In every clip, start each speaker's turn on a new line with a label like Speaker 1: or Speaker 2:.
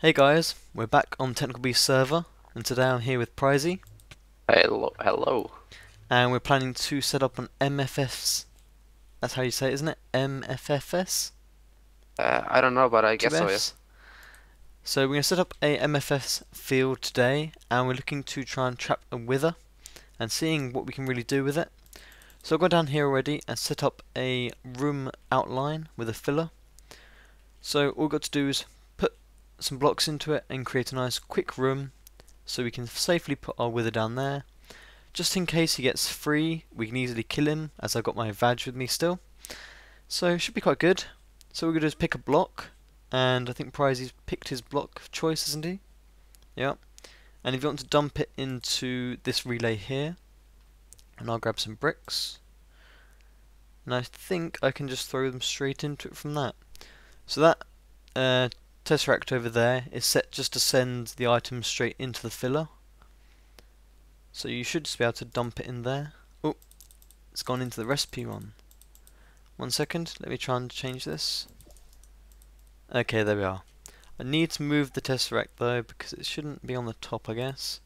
Speaker 1: Hey guys, we're back on Technical Beast server, and today I'm here with Prizey,
Speaker 2: Hello, hello.
Speaker 1: and we're planning to set up an MFFS. That's how you say it, isn't it? MFFS?
Speaker 2: I don't know, but I
Speaker 1: Two
Speaker 2: guess so,
Speaker 1: Fs.
Speaker 2: yes.
Speaker 1: So we're going to set up a MFFS field today, and we're looking to try and trap a wither, and seeing what we can really do with it. So I'll go down here already and set up a room outline with a filler. So all we've got to do is put some blocks into it and create a nice quick room, so we can safely put our wither down there. Just in case he gets free, we can easily kill him, as I've got my Vag with me still. So it should be quite good. So what we're going to do is pick a block, and I think Prizey's picked his block of choice, isn't he? Yeah. And if you want to dump it into this relay here, and I'll grab some bricks, and I think I can just throw them straight into it from that. So that tesseract over there is set just to send the items straight into the filler. So you should just be able to dump it in there. Oh, it's gone into the recipe one. 1 second, let me try and change this. Okay, there we are. I need to move the tesseract though, because it shouldn't be on the top, I guess.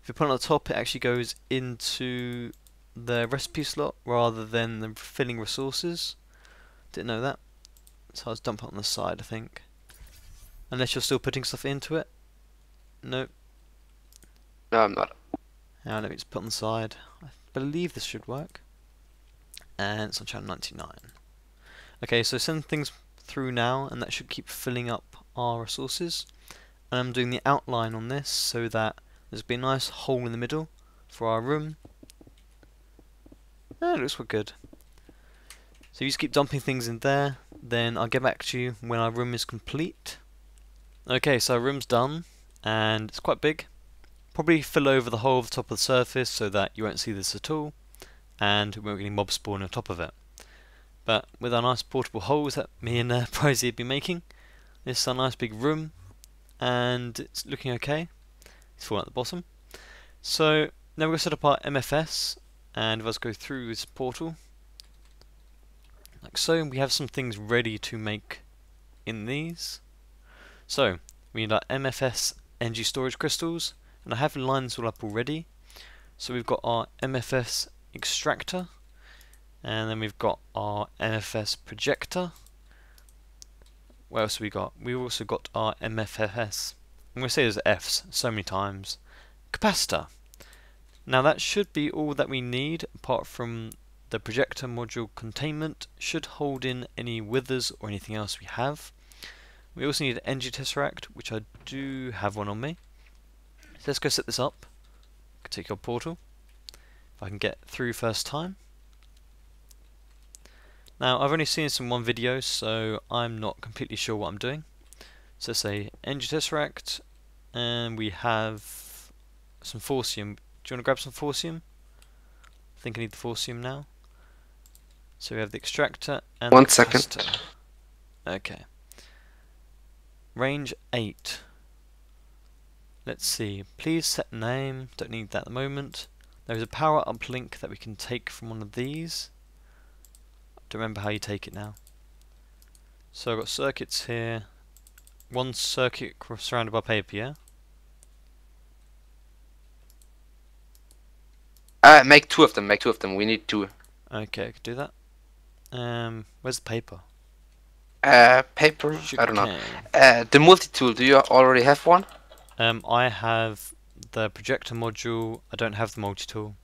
Speaker 1: If you put it on the top, it actually goes into the recipe slot rather than the filling resources. Didn't know that. So I'll just dump it on the side, I think. Unless you're still putting stuff into it. Nope.
Speaker 2: No, I'm not.
Speaker 1: Now let me just put on the side. I believe this should work. And it's on channel 99. Okay, so send things through now, and that should keep filling up our resources. And I'm doing the outline on this so that there's be a nice hole in the middle for our room. It looks quite good. So you just keep dumping things in there, then I'll get back to you when our room is complete. Okay, so our room's done, and it's quite big. Probably fill over the whole of the top of the surface so that you won't see this at all, and we won't get any mob spawn on top of it. But with our nice portable holes that me and Prizey have been making, this is a nice big room, and it's looking okay. It's falling at the bottom. So now we're going to set up our MFS, and if I just go through this portal, like so, we have some things ready to make in these. So we need our MFS energy storage crystals, and I have lined this all up already. So we've got our MFS extractor, and then we've got our MFS projector. What else have we got? We've also got our MFFS. I'm going to say there's F's so many times. Capacitor. Now that should be all that we need, apart from the projector module containment. Should hold in any withers or anything else we have. We also need an energy tesseract, which I do have one on me. So let's go set this up. Take your portal. If I can get through first time. Now I've only seen this in one video, so I'm not completely sure what I'm doing. So let's say energy tesseract, and we have some forcium. Do you want to grab some forcium? I think I need the forcium now. So we have the extractor and
Speaker 2: One
Speaker 1: the
Speaker 2: second.
Speaker 1: capacitor. Okay. Range 8. Let's see. Please set name. Don't need that at the moment. There is a power up link that we can take from one of these. I don't remember how you take it now. So I've got circuits here. One circuit surrounded by paper, yeah?
Speaker 2: Make two of them, make two of them. We need two.
Speaker 1: Okay, I could do that. Where's the paper?
Speaker 2: Paper? I don't know.
Speaker 1: Sugarcane.
Speaker 2: The multi-tool, do you already have one?
Speaker 1: I have the projector module. I don't have the multi-tool.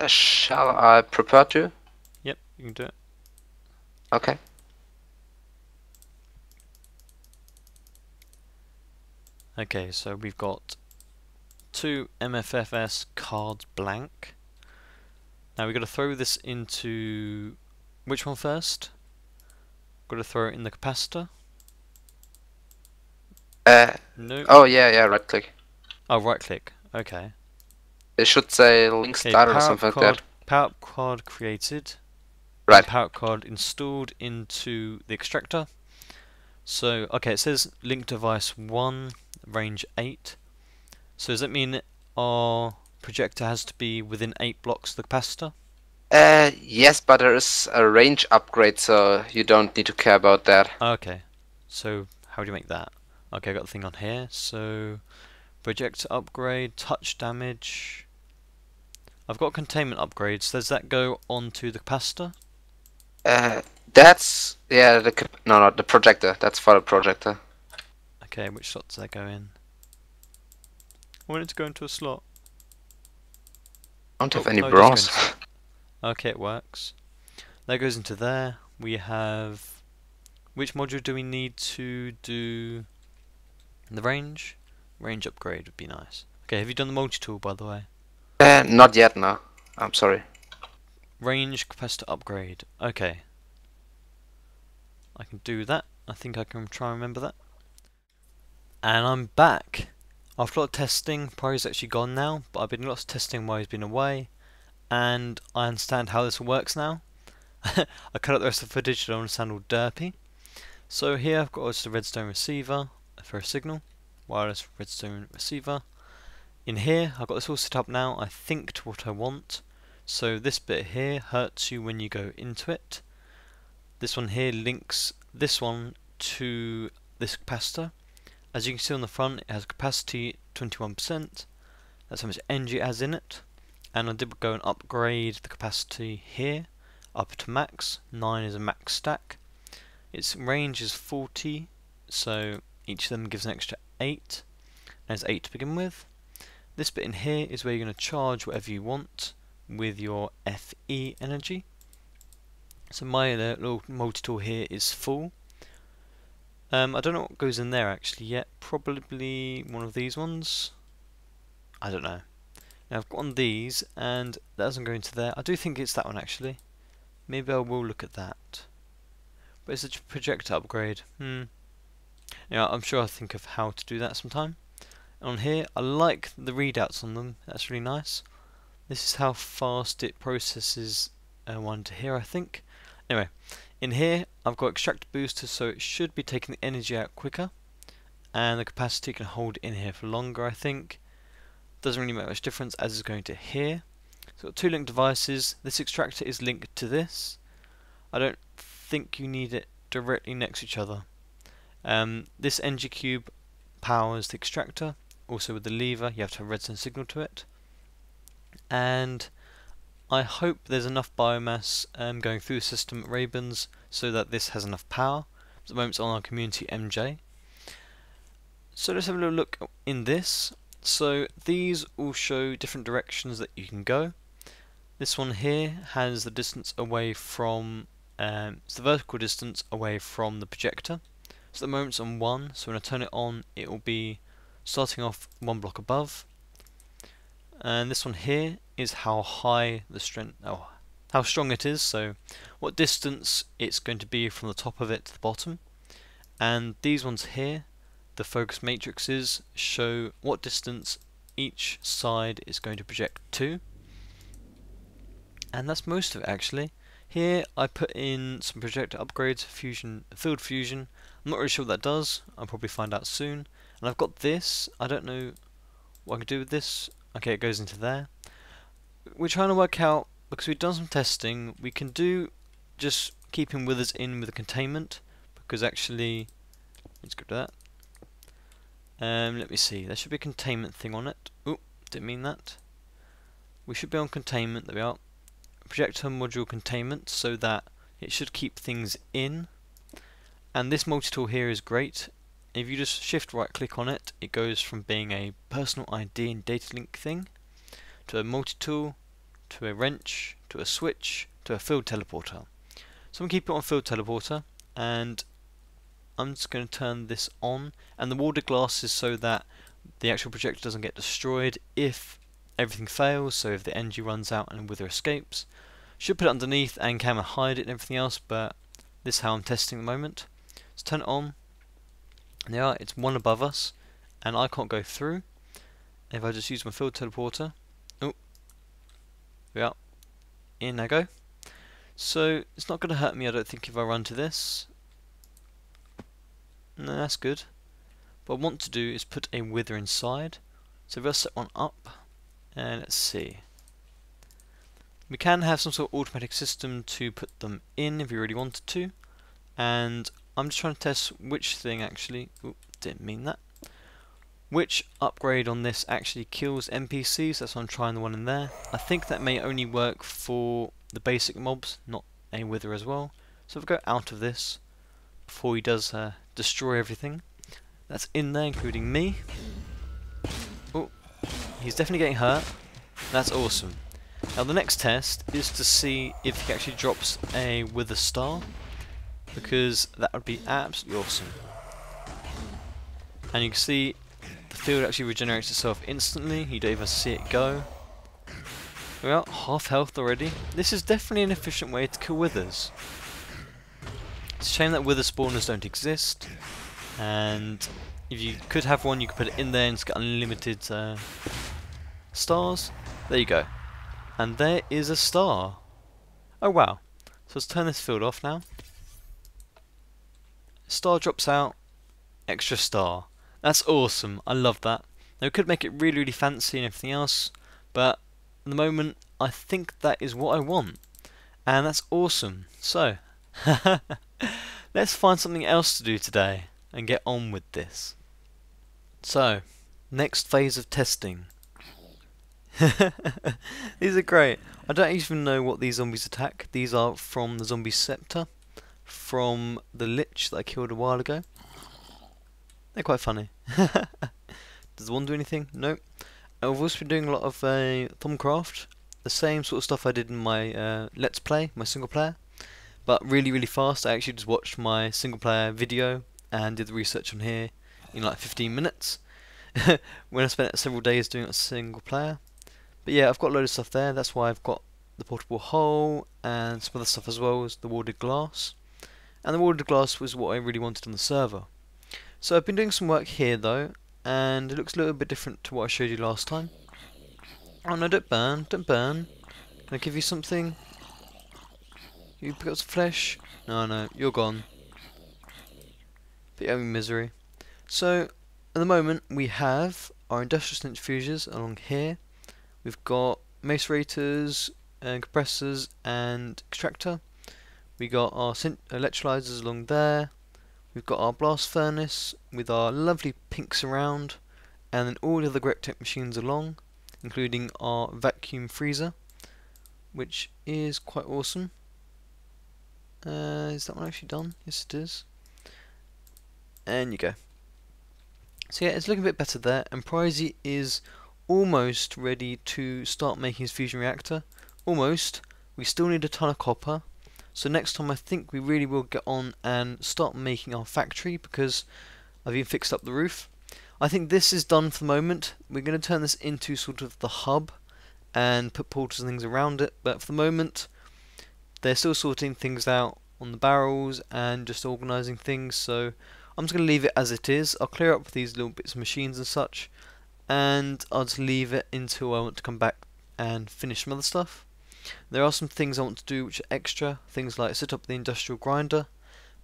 Speaker 2: Shall I prepare to?
Speaker 1: Yep, you can do it.
Speaker 2: Okay.
Speaker 1: Okay, so we've got 2 MFFS cards blank. Now we've got to throw this into... which one first? Got to throw it in the capacitor. Nope.
Speaker 2: Oh yeah, right click.
Speaker 1: Oh, right click. Okay.
Speaker 2: It should say link
Speaker 1: Okay,
Speaker 2: started or something like that.
Speaker 1: power up card created.
Speaker 2: Right.
Speaker 1: Power up card installed into the extractor. So, okay, it says link device 1, range 8. So does that mean our projector has to be within 8 blocks of the capacitor?
Speaker 2: Yes, but there is a range upgrade, so you don't need to care about that.
Speaker 1: Okay. So how do you make that? Okay, I got the thing on here. So projector upgrade, touch damage. I've got containment upgrades. Does that go onto the capacitor?
Speaker 2: That's yeah. No, not the projector. That's for the projector.
Speaker 1: Okay, which slot does that go in? I want it to go into a slot.
Speaker 2: I don't have
Speaker 1: Oh,
Speaker 2: any
Speaker 1: no, it does go
Speaker 2: bronze.
Speaker 1: into. Okay, it works. That goes into there. We have. Which module do we need to do the range? Range upgrade would be nice. Okay, have you done the multi-tool by the way?
Speaker 2: Not yet. No, I'm sorry.
Speaker 1: Range capacitor upgrade. Okay. I can do that. I think I can try and remember that. And I'm back. After a lot of testing, Prior's actually gone now, but I've been lots of testing while he's been away, and I understand how this works now. I cut out the rest of the footage, so I don't want to sound all derpy. So here I've got just a redstone receiver for a signal, wireless redstone receiver. In here I've got this all set up now, I think, to what I want. So this bit here hurts you when you go into it. This one here links this one to this capacitor. As you can see on the front, it has capacity 21%. That's how much energy it has in it. And I did go and upgrade the capacity here up to max. 9 is a max stack. Its range is 40, so each of them gives an extra 8. There's 8 to begin with. This bit in here is where you're going to charge whatever you want with your FE energy. So my little multi-tool here is full. I don't know what goes in there actually yet. Probably one of these ones. I don't know. Now I've got one of these, and that doesn't go into there. I do think it's that one actually. Maybe I will look at that. But it's a projector upgrade. Yeah, I'm sure I'll think of how to do that sometime. And on here, I like the readouts on them. That's really nice. This is how fast it processes one to here, I think. Anyway, in here I've got extractor booster, so it should be taking the energy out quicker, and the capacity can hold in here for longer, I think. Doesn't really make much difference as it's going to here. So got 2 linked devices. This extractor is linked to this. I don't think you need it directly next to each other. This NG cube powers the extractor. Also with the lever, you have to have a redstone signal to it. And I hope there's enough biomass going through the system at Raben's so that this has enough power. At the moment it's on our community MJ. So let's have a little look in this. So these all show different directions that you can go. This one here has the distance away from, it's the vertical distance away from the projector. So at the moment it's on 1, so when I turn it on it will be starting off 1 block above. And this one here is how high the strength, how strong it is, so what distance it's going to be from the top of it to the bottom. And these ones here, the focus matrices, show what distance each side is going to project to. And that's most of it actually. Here I put in some projector upgrades, field fusion. I'm not really sure what that does, I'll probably find out soon. And I've got this, I don't know what I can do with this. Okay, it goes into there. We're trying to work out, because we've done some testing, we can do just keeping withers in with the containment, because actually, let's go to that. Let me see, there should be a containment thing on it. Oh, didn't mean that. We should be on containment, there we are. Projector module containment, so that it should keep things in. And this multi-tool here is great. If you just shift right click on it, it goes from being a personal ID and data link thing to a multi-tool, to a wrench, to a switch, to a field teleporter. So I'm going to keep it on field teleporter, and I'm just going to turn this on, and the water glass is so that the actual projector doesn't get destroyed if everything fails, so if the energy runs out and wither escapes. Should put it underneath and camera hide it and everything else, but this is how I'm testing at the moment. Let's turn it on. And there, it's 1 above us, and I can't go through. If I just use my field teleporter, oh, we are, in I go. So it's not going to hurt me, I don't think, if I run to this. No, that's good. What I want to do is put a wither inside. So if I set one up, and let's see. We can have some sort of automatic system to put them in if you really wanted to, and I'm just trying to test which thing actually. Ooh, didn't mean that. Which upgrade on this actually kills NPCs, that's why I'm trying the one in there. I think that may only work for the basic mobs, not a wither as well. So if we go out of this, before he does destroy everything that's in there, including me. Oh, he's definitely getting hurt. That's awesome. Now the next test is to see if he actually drops a wither star, because that would be absolutely awesome. And you can see the field actually regenerates itself instantly, you don't even see it go. We're at half health already. This is definitely an efficient way to kill withers. It's a shame that wither spawners don't exist, and if you could have one you could put it in there and get unlimited stars. There you go. And there is a star. Oh wow. So let's turn this field off now. Star drops out, extra star. That's awesome, I love that. Now we could make it really, really fancy and everything else, but at the moment I think that is what I want. And that's awesome. So, let's find something else to do today and get on with this. So, next phase of testing. These are great. I don't even know what these zombies attack. These are from the zombie scepter, from the lich that I killed a while ago. They're quite funny. Does one do anything? Nope. I've also been doing a lot of Thumbcraft, the same sort of stuff I did in my Let's Play, my single player, but really, really fast. I actually just watched my single player video and did the research on here in like 15 minutes. When I spent several days doing a single player. But yeah, I've got a load of stuff there. That's why I've got the portable hole and some other stuff as well as the warded glass. And the warded glass was what I really wanted on the server. So I've been doing some work here though, and it looks a little bit different to what I showed you last time. Oh no, don't burn, don't burn. Can I give you something? You pick up some flesh? No, no, you're gone. But you're having misery. So, at the moment we have our industrial centrifuges along here. We've got macerators and compressors and extractor. We got our electrolyzers along there. We've got our blast furnace with our lovely pink surround, and then all the other great tech machines along, including our vacuum freezer, which is quite awesome. Is that one actually done? Yes it is. And you go. So yeah, it's looking a bit better there, and Pricey is almost ready to start making his fusion reactor. Almost. We still need a ton of copper. So next time I think we really will get on and start making our factory, because I've even fixed up the roof. I think this is done for the moment. We're going to turn this into sort of the hub and put portals and things around it, but for the moment they're still sorting things out on the barrels and just organising things, so I'm just going to leave it as it is. I'll clear up these little bits of machines and such, and I'll just leave it until I want to come back and finish some other stuff. There are some things I want to do which are extra, things like set up the industrial grinder,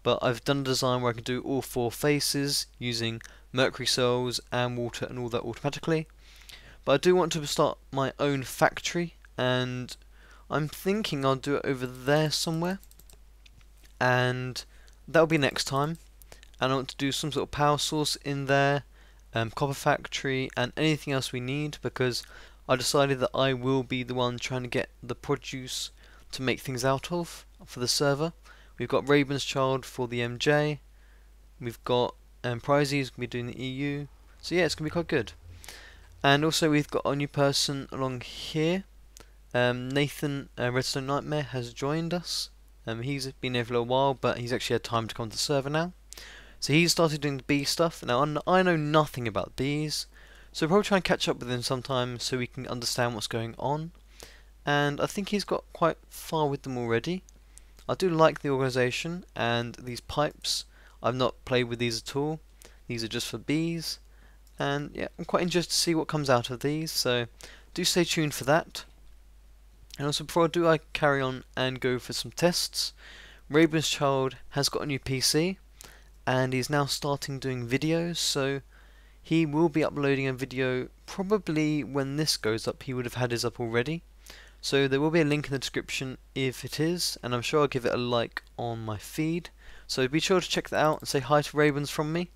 Speaker 1: but I've done a design where I can do all 4 faces using mercury cells and water and all that automatically. But I do want to start my own factory, and I'm thinking I'll do it over there somewhere, and that'll be next time. And I want to do some sort of power source in there, copper factory and anything else we need, because I decided that I will be the one trying to get the produce to make things out of for the server. We've got Raben's Child for the MJ, we've got Pricey who's going to be doing the EU, so yeah, it's going to be quite good. And also we've got a new person along here. Nathan Redstone Nightmare has joined us. He's been here for a little while, but he's actually had time to come to the server now. So he's started doing the bee stuff. Now I know nothing about bees, so we'll probably try and catch up with him sometime so we can understand what's going on. And I think he's got quite far with them already. I do like the organisation and these pipes. I've not played with these at all. These are just for bees. And yeah, I'm quite interested to see what comes out of these, so do stay tuned for that. And also before I do, I carry on and go for some tests. Raben's Child has got a new PC, and he's now starting doing videos, so he will be uploading a video probably when this goes up. He would have had his up already, so there will be a link in the description if it is, and I'm sure I'll give it a like on my feed, so be sure to check that out and say hi to Raben's from me.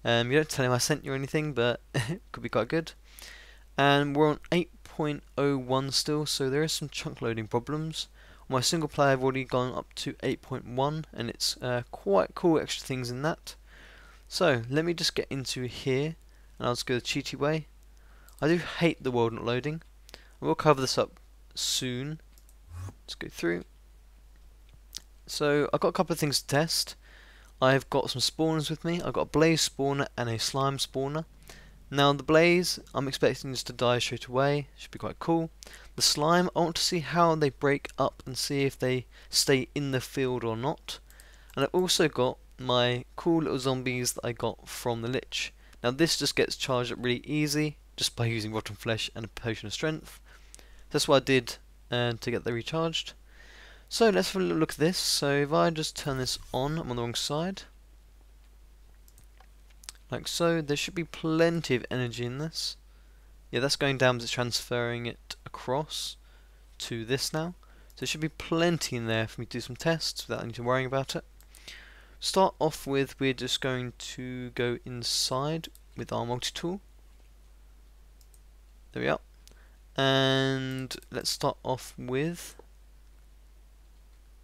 Speaker 1: You don't tell him I sent you or anything, but it could be quite good. And we're on 8.01 still, so there is some chunk loading problems. On my single player I've already gone up to 8.1, and it's quite cool extra things in that. So let me just get into here, and I'll just go the cheaty way. I do hate the world not loading. I will cover this up soon. Let's go through. So I've got a couple of things to test. I've got some spawners with me. I've got a blaze spawner and a slime spawner. Now the blaze, I'm expecting just to die straight away. Should be quite cool. The slime, I want to see how they break up and see if they stay in the field or not. And I've also got my cool little zombies that I got from the lich. Now this just gets charged up really easy just by using rotten flesh and a potion of strength. That's what I did to get them recharged. So let's have a look at this. So if I just turn this on, I'm on the wrong side. Like so, there should be plenty of energy in this. Yeah, that's going down because it's transferring it across to this now. So there should be plenty in there for me to do some tests without need to worrying about it. Start off with, we're just going to go inside with our multi-tool. There we are. And let's start off with...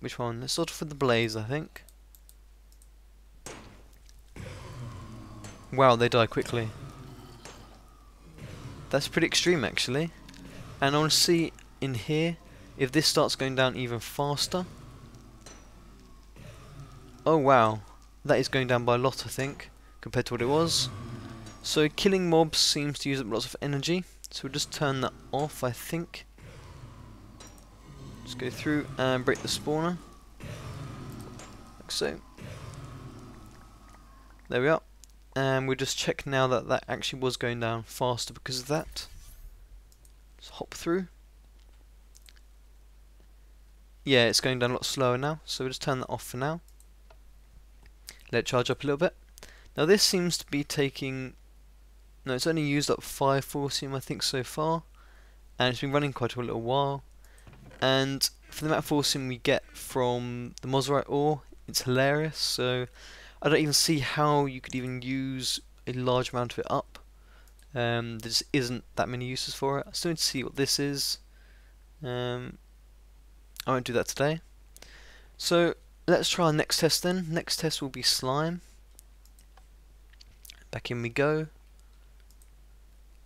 Speaker 1: which one? Let's start off with the blaze, I think. Wow, they die quickly. That's pretty extreme actually. And I want to see in here if this starts going down even faster. Oh wow, that is going down by a lot I think, compared to what it was. So killing mobs seems to use up lots of energy, so we'll just turn that off I think. Just go through and break the spawner. Like so. There we are. And we'll just check now that that actually was going down faster because of that. Let's hop through. Yeah, it's going down a lot slower now, so we'll just turn that off for now. Let it charge up a little bit. Now this seems to be taking... no, it's only used up 5 forcium I think so far. And it's been running quite a little while. And for the amount of forcium we get from the Mozarite ore, it's hilarious, so... I don't even see how you could even use a large amount of it up. There just isn't that many uses for it. I still need to see what this is. I won't do that today. So let's try our next test then. Next test will be slime. Back in we go.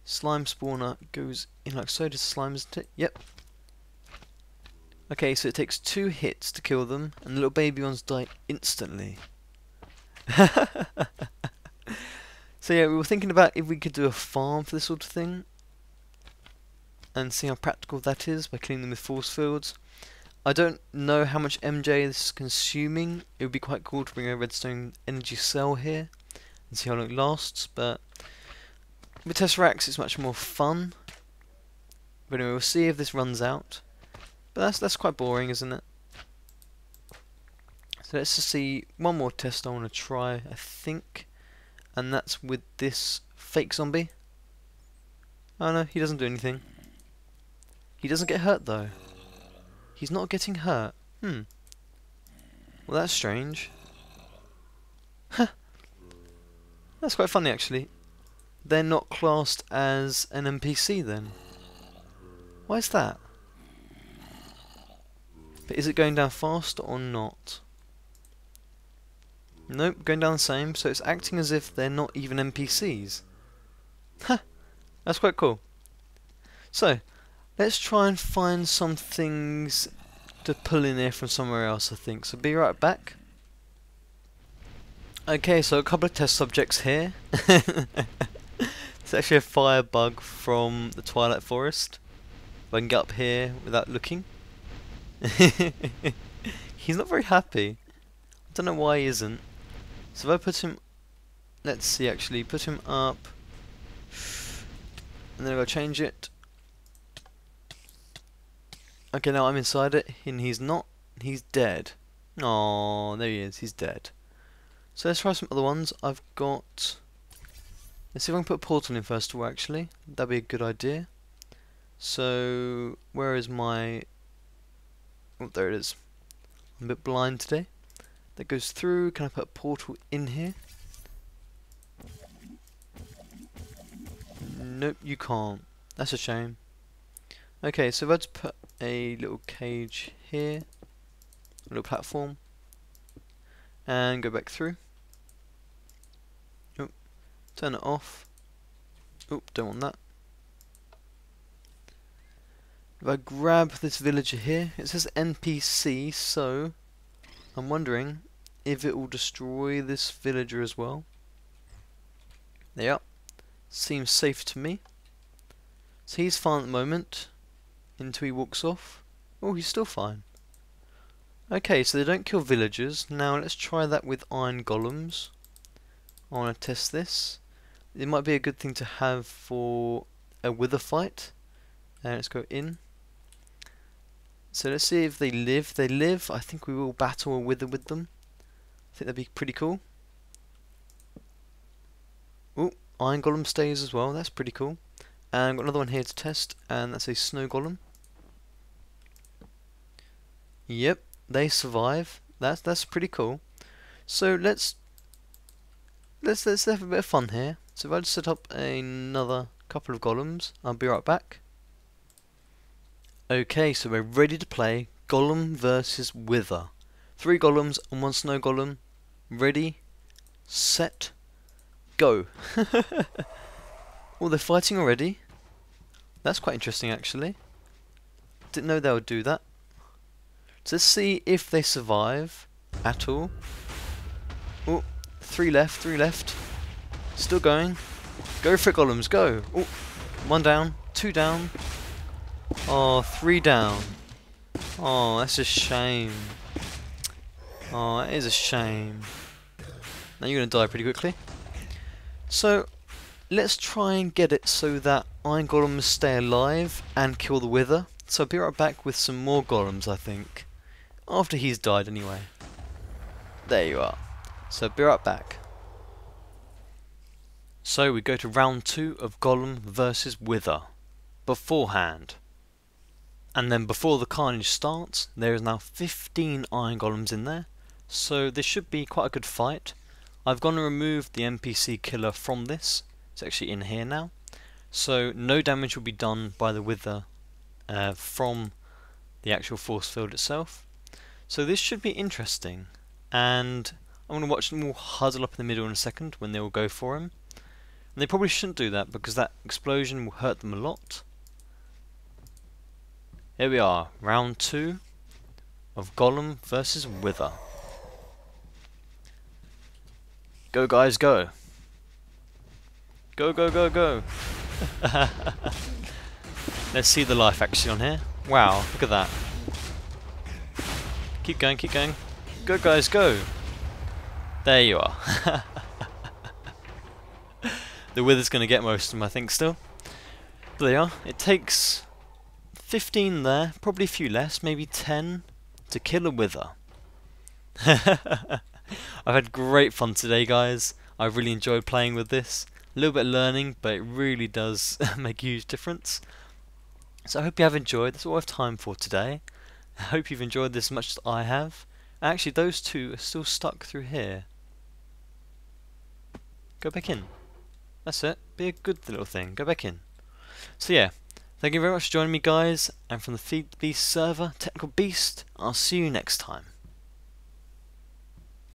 Speaker 1: Slime spawner goes in like so. Does slime, isn't it? Yep. Okay, so it takes 2 hits to kill them, and the little baby ones die instantly. So yeah, we were thinking about if we could do a farm for this sort of thing and see how practical that is by killing them with force fields. I don't know how much MJ this is consuming. It would be quite cool to bring a redstone energy cell here and see how long it lasts, but with Tesseracts it's much more fun. But anyway, we'll see if this runs out. But that's quite boring, isn't it? So let's just see one more test I want to try, I think, and that's with this fake zombie. Oh no, he doesn't do anything. He doesn't get hurt though. He's not getting hurt. Well, that's strange. Huh. That's quite funny actually. They're not classed as an NPC then. Why is that? But is it going down faster or not? Nope, going down the same, so it's acting as if they're not even NPCs. Huh, that's quite cool. So, let's try and find some things to pull in here from somewhere else, I think. So be right back. Okay, so a couple of test subjects here. It's actually a fire bug from the Twilight Forest. If I can get up here without looking. He's not very happy. I don't know why he isn't. So if I put him, let's see actually, put him up, and then if I change it, okay now I'm inside it, and he's not, he's dead. Oh, there he is, he's dead. So let's try some other ones. I've got, let's see if I can put a portal in first of all actually, that'd be a good idea. So, where is my, oh there it is, I'm a bit blind today. That goes through. Can I put a portal in here? Nope, you can't. That's a shame. Okay, so let's put a little cage here, a little platform, and go back through. Oh, turn it off. Oh, don't want that. If I grab this villager here, it says NPC, so I'm wondering if it will destroy this villager as well. There you are. Seems safe to me. So he's fine at the moment, until he walks off. Oh, he's still fine. Okay, so they don't kill villagers. Now let's try that with iron golems. I want to test this. It might be a good thing to have for a wither fight. Let's go in. So let's see if they live. They live. I think we will battle a wither with them. I think that'd be pretty cool. Oh, iron golem stays as well. That's pretty cool. And I've got another one here to test, and that's a snow golem. Yep, they survive. That's pretty cool. So let's have a bit of fun here. So if I just set up another couple of golems, I'll be right back. Okay, so we're ready to play Golem versus Wither. 3 golems and 1 snow golem. Ready, set, go. Oh, they're fighting already. That's quite interesting, actually. Didn't know they would do that. So let's see if they survive at all. Oh, 3 left, 3 left. Still going. Go for it, golems, go. Oh, 1 down, 2 down. Oh, 3 down. Oh, that's a shame. Oh, that is a shame. Now you're going to die pretty quickly. So, let's try and get it so that iron golems stay alive and kill the wither. So I'll be right back with some more golems, I think. After he's died anyway. There you are. So be right back. So we go to round 2 of Golem versus Wither. Beforehand. And then before the carnage starts, there is now 15 iron golems in there. So this should be quite a good fight. I've gone and removed the NPC killer from this. It's actually in here now. So no damage will be done by the wither from the actual force field itself. So this should be interesting. And I'm going to watch them all huddle up in the middle in a second when they will go for him. And they probably shouldn't do that because that explosion will hurt them a lot. Here we are, round 2 of Golem versus Wither. Go guys, go. Go, go, go, go. Let's see the life actually on here. Wow, look at that. Keep going, keep going. Go guys, go. There you are. The wither's going to get most of them, I think, still. But there you are. It takes 15 there, probably a few less, maybe 10 to kill a wither. I've had great fun today, guys. I've really enjoyed playing with this. A little bit of learning, but it really does make a huge difference. So I hope you have enjoyed. That's all I have time for today. I hope you've enjoyed this as much as I have. Actually, those 2 are still stuck through here. Go back in. That's it. Be a good little thing. Go back in. So yeah, thank you very much for joining me, guys. And from the Feed Beast server, Technical Beast, I'll see you next time.